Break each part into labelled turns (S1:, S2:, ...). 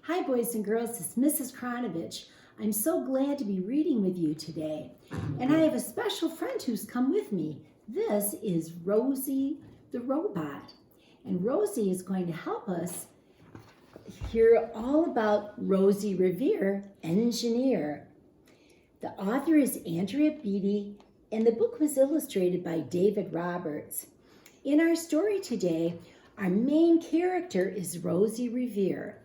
S1: Hi, boys and girls. It's Mrs. Cronovich. I'm so glad to be reading with you today. And I have a special friend who's come with me. This is Rosie the Robot. And Rosie is going to help us hear all about Rosie Revere Engineer. The author is Andrea Beatty, and the book was illustrated by David Roberts. In our story today, our main character is Rosie Revere.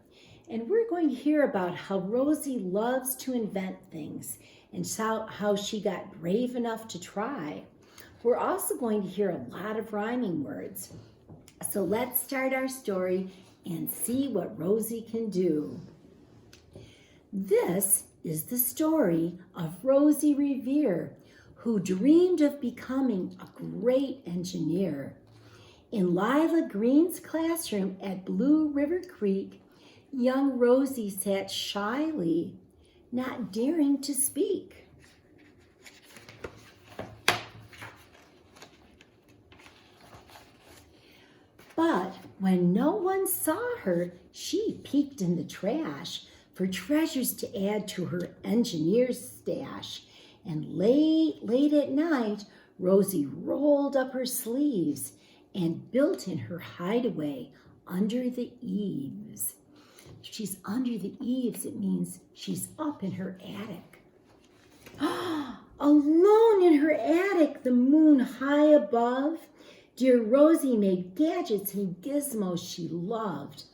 S1: And we're going to hear about how Rosie loves to invent things and how she got brave enough to try. We're also going to hear a lot of rhyming words. So let's start our story and see what Rosie can do. This is the story of Rosie Revere, who dreamed of becoming a great engineer. In Lila Green's classroom at Blue River Creek, young Rosie sat shyly, not daring to speak. But when no one saw her, she peeked in the trash for treasures to add to her engineer's stash. And late at night, Rosie rolled up her sleeves and built in her hideaway under the eaves. She's under the eaves, it means she's up in her attic. Alone in her attic, the moon high above, dear Rosie made gadgets and gizmos she loved.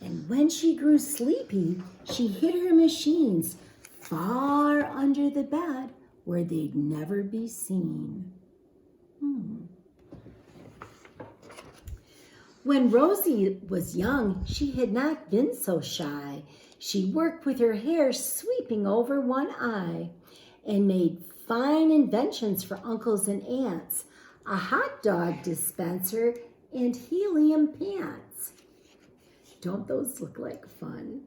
S1: And when she grew sleepy, she hid her machines far under the bed where they'd never be seen. When Rosie was young, she had not been so shy. She worked with her hair sweeping over one eye and made fine inventions for uncles and aunts, a hot dog dispenser and helium pants. Don't those look like fun?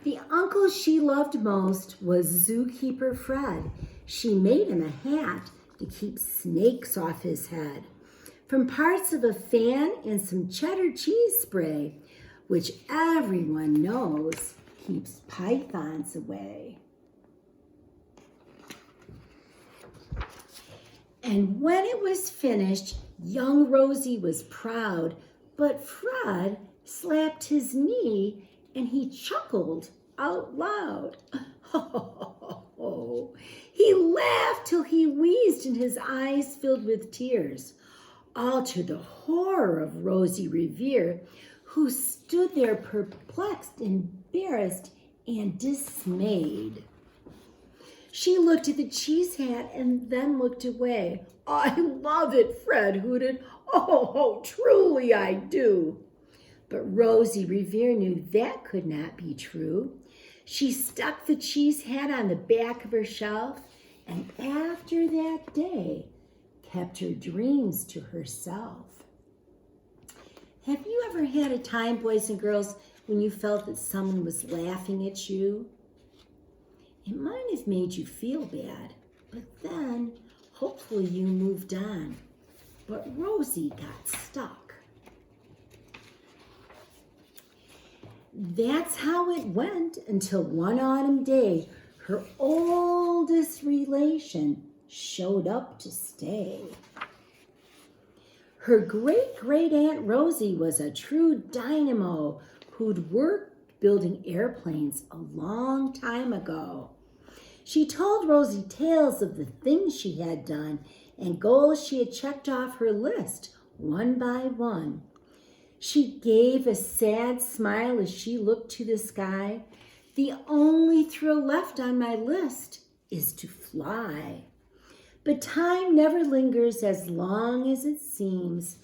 S1: The uncle she loved most was Zookeeper Fred. She made him a hat to keep snakes off his head, from parts of a fan and some cheddar cheese spray, which everyone knows keeps pythons away. And when it was finished, young Rosie was proud, but Fred slapped his knee and he chuckled out loud. He laughed till he wheezed and his eyes filled with tears, all to the horror of Rosie Revere, who stood there perplexed, embarrassed, and dismayed. She looked at the cheese hat and then looked away. "I love it," Fred hooted. Oh, truly I do." But Rosie Revere knew that could not be true. She stuck the cheese hat on the back of her shelf, and after that day, kept her dreams to herself. Have you ever had a time, boys and girls, when you felt that someone was laughing at you? It might have made you feel bad, but then hopefully you moved on. But Rosie got stuck. That's how it went until one autumn day, her oldest relation showed up to stay. Her great-great-aunt Rosie was a true dynamo who'd worked building airplanes a long time ago. She told Rosie tales of the things she had done and goals she had checked off her list one by one. She gave a sad smile as she looked to the sky. "The only thrill left on my list is to fly. But time never lingers as long as it seems.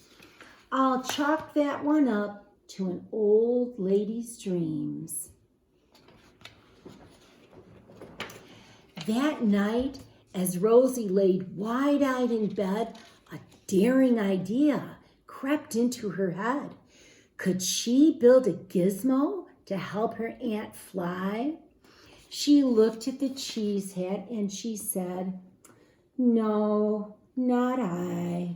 S1: I'll chalk that one up to an old lady's dreams." That night, as Rosie laid wide-eyed in bed, a daring idea crept into her head. Could she build a gizmo to help her aunt fly? She looked at the cheese hat and she said, "No, not I."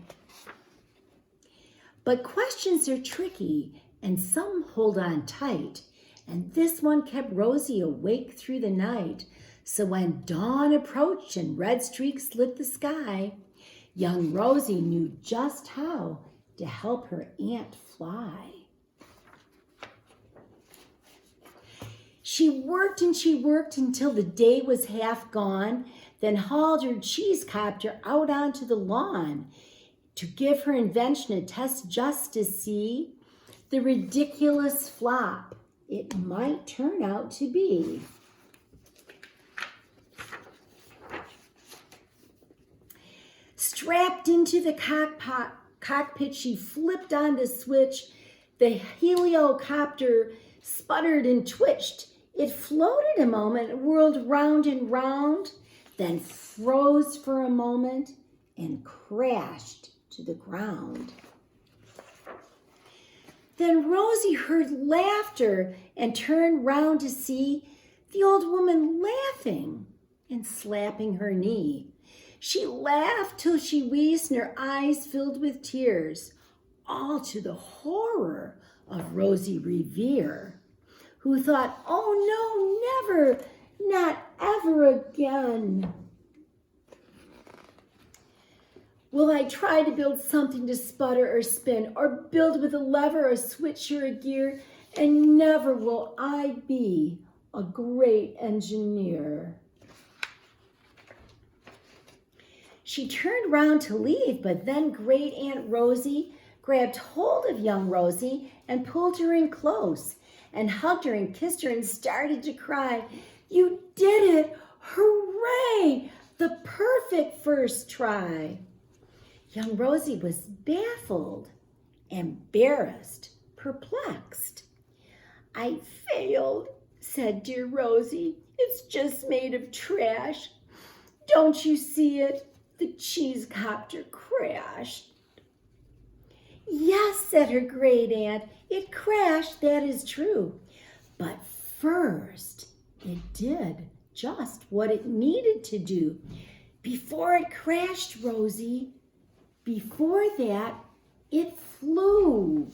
S1: But questions are tricky, and some hold on tight. And this one kept Rosie awake through the night. So when dawn approached and red streaks lit the sky, young Rosie knew just how to help her aunt fly. She worked and she worked until the day was half gone, then hauled her cheese copter out onto the lawn to give her invention a test just to see the ridiculous flop it might turn out to be. Strapped into the cockpit, she flipped on the switch. The heliocopter sputtered and twitched. It floated a moment, whirled round and round, then froze for a moment and crashed to the ground. Then Rosie heard laughter and turned round to see the old woman laughing and slapping her knee. She laughed till she wheezed and her eyes filled with tears, all to the horror of Rosie Revere, who thought, oh no, never, not ever again. Will I try to build something to sputter or spin, or build with a lever, a switch, or a gear, and never will I be a great engineer. She turned round to leave, but then Great Aunt Rosie grabbed hold of young Rosie and pulled her in close and hugged her and kissed her and started to cry. You did it! Hooray! The perfect first try. Young Rosie was baffled, embarrassed, perplexed. I failed, said dear Rosie. It's just made of trash. Don't you see it? The cheese copter crashed. Yes, said her great aunt, it crashed, that is true. But first, it did just what it needed to do. Before it crashed, Rosie, before that, it flew.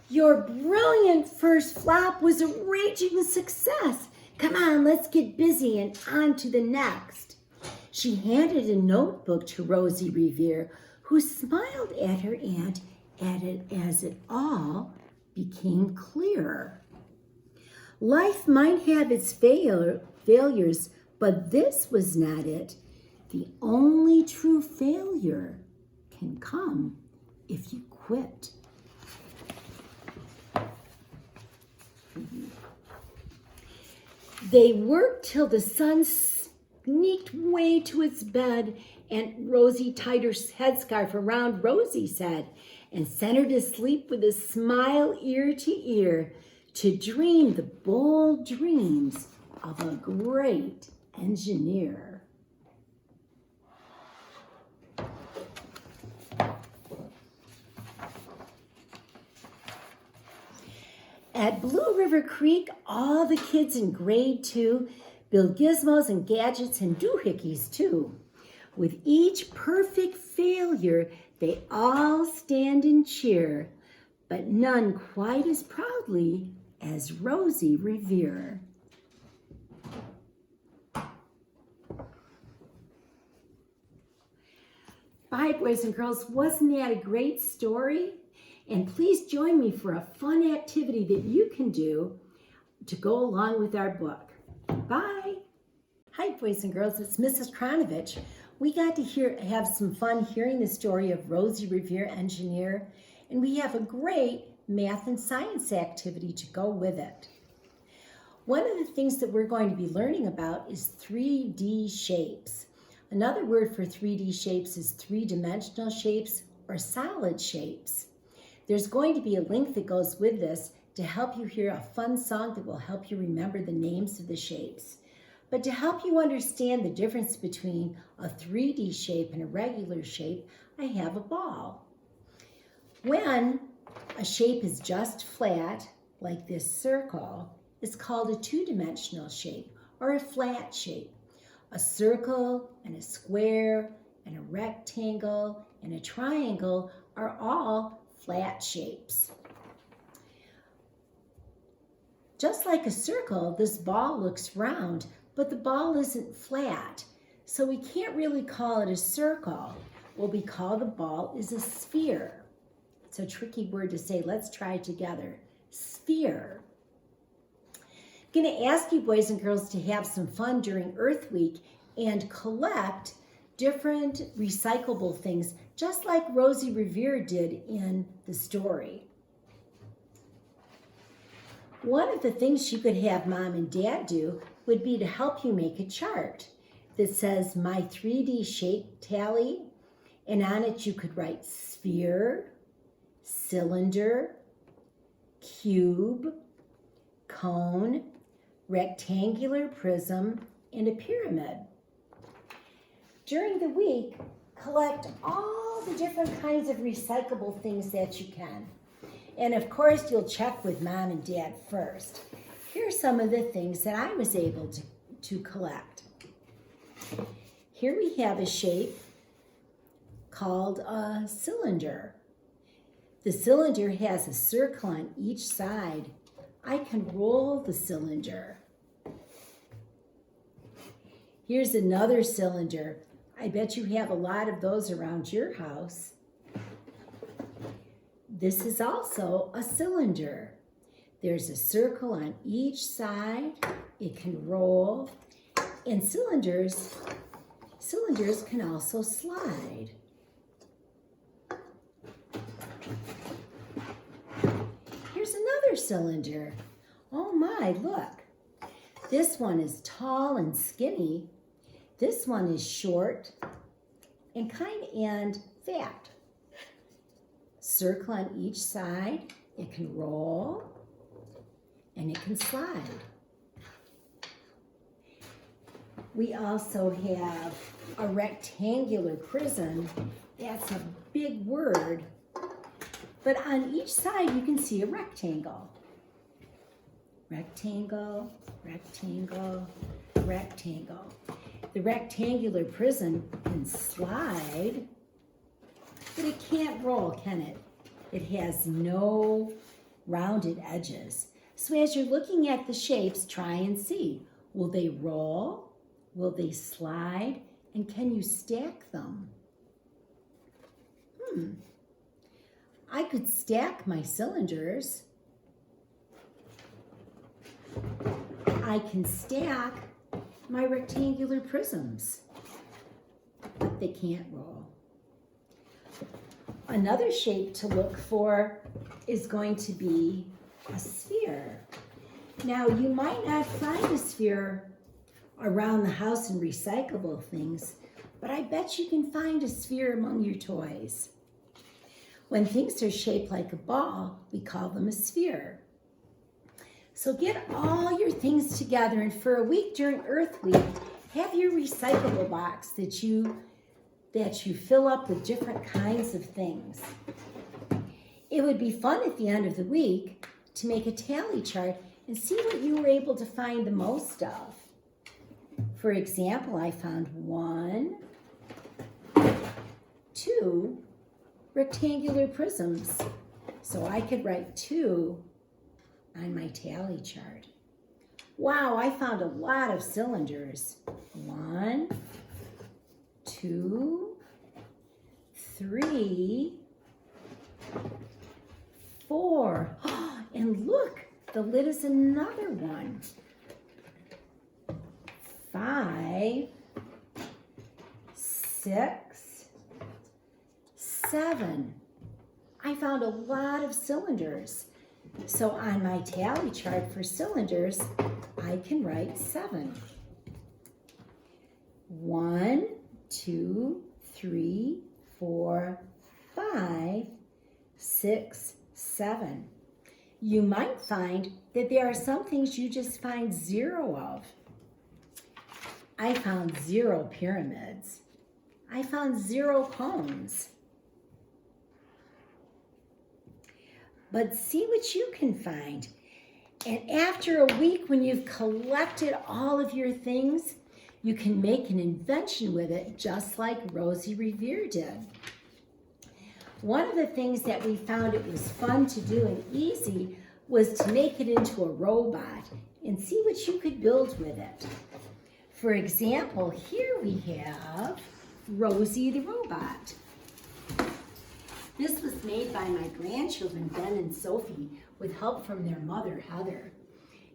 S1: Your brilliant first flop was a raging success. Come on, let's get busy and on to the next. She handed a notebook to Rosie Revere, who smiled at her aunt as it all became clearer. Life might have its failures, but this was not it. The only true failure can come if you quit. They worked till the sun sneaked way to its bed, and Rosie tied her headscarf around Rosie's head and sent her to sleep with a smile ear to ear to dream the bold dreams of a great engineer. At Blue River Creek, all the kids in grade 2 build gizmos and gadgets and doohickeys too. With each perfect failure, they all stand and cheer, but none quite as proudly as Rosie Revere. Bye, boys and girls. Wasn't that a great story? And please join me for a fun activity that you can do to go along with our book. Bye. Hi, boys and girls. It's Mrs. Cronovich. We got to have some fun hearing the story of Rosie Revere Engineer, and we have a great math and science activity to go with it. One of the things that we're going to be learning about is 3D shapes. Another word for 3D shapes is three-dimensional shapes or solid shapes. There's going to be a link that goes with this to help you hear a fun song that will help you remember the names of the shapes. But to help you understand the difference between a 3D shape and a regular shape, I have a ball. When a shape is just flat, like this circle, it's called a two-dimensional shape or a flat shape. A circle and a square and a rectangle and a triangle are all flat shapes. Just like a circle, this ball looks round, but the ball isn't flat, so we can't really call it a circle. What we call the ball is a sphere. It's a tricky word to say. Let's try it together. Sphere. I'm going to ask you boys and girls to have some fun during Earth Week and collect different recyclable things, just like Rosie Revere did in the story. One of the things you could have Mom and Dad do would be to help you make a chart that says my 3D shape tally, and on it you could write sphere, cylinder, cube, cone, rectangular prism, and a pyramid. During the week, collect all the different kinds of recyclable things that you can. And of course, you'll check with Mom and Dad first. Here are some of the things that I was able to collect. Here we have a shape called a cylinder. The cylinder has a circle on each side. I can roll the cylinder. Here's another cylinder. I bet you have a lot of those around your house. This is also a cylinder. There's a circle on each side. It can roll. And cylinders can also slide. Here's another cylinder. Oh my, look. This one is tall and skinny. This one is short and fat. Circle on each side. It can roll and it can slide. We also have a rectangular prism. That's a big word. But on each side you can see a rectangle. Rectangle, rectangle, rectangle. The rectangular prism can slide, but it can't roll, can it? It has no rounded edges. So as you're looking at the shapes, try and see. Will they roll? Will they slide? And can you stack them? I could stack my cylinders. I can stack my rectangular prisms, but they can't roll. Another shape to look for is going to be a sphere. Now, you might not find a sphere around the house in recyclable things, but I bet you can find a sphere among your toys. When things are shaped like a ball, we call them a sphere. So get all your things together, and for a week during Earth Week, have your recyclable box that you fill up with different kinds of things. It would be fun at the end of the week to make a tally chart and see what you were able to find the most of. For example, I found 1, 2 rectangular prisms. So I could write 2 on my tally chart. Wow, I found a lot of cylinders. 1, 2, 3, 4. And look, the lid is another one. 5, 6, 7. I found a lot of cylinders. So on my tally chart for cylinders, I can write 7. 1, 2, 3, 4, 5, 6, 7. You might find that there are some things you just find 0 of. I found 0 pyramids. I found 0 cones. But see what you can find. And after a week, when you've collected all of your things, You can make an invention with it just like Rosie Revere did. One of the things that we found it was fun to do and easy was to make it into a robot and see what you could build with it. For example, here we have Rosie the Robot. This was made by my grandchildren, Ben and Sophie, with help from their mother, Heather.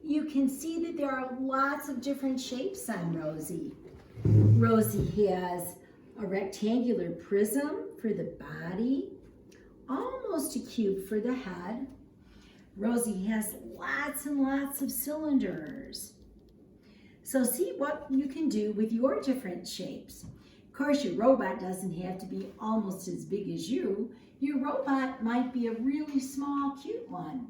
S1: You can see that there are lots of different shapes on Rosie. Rosie has a rectangular prism for the body, almost a cube for the head. Rosie has lots and lots of cylinders. So see what you can do with your different shapes. Of course, your robot doesn't have to be almost as big as you. Your robot might be a really small, cute one.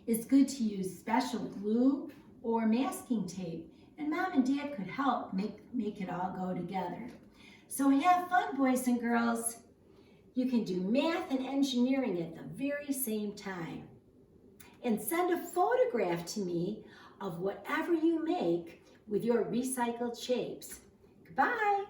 S1: It's good to use special glue or masking tape, and Mom and Dad could help make it all go together. So have fun, boys and girls. You can do math and engineering at the very same time. And send a photograph to me of whatever you make with your recycled shapes. Goodbye.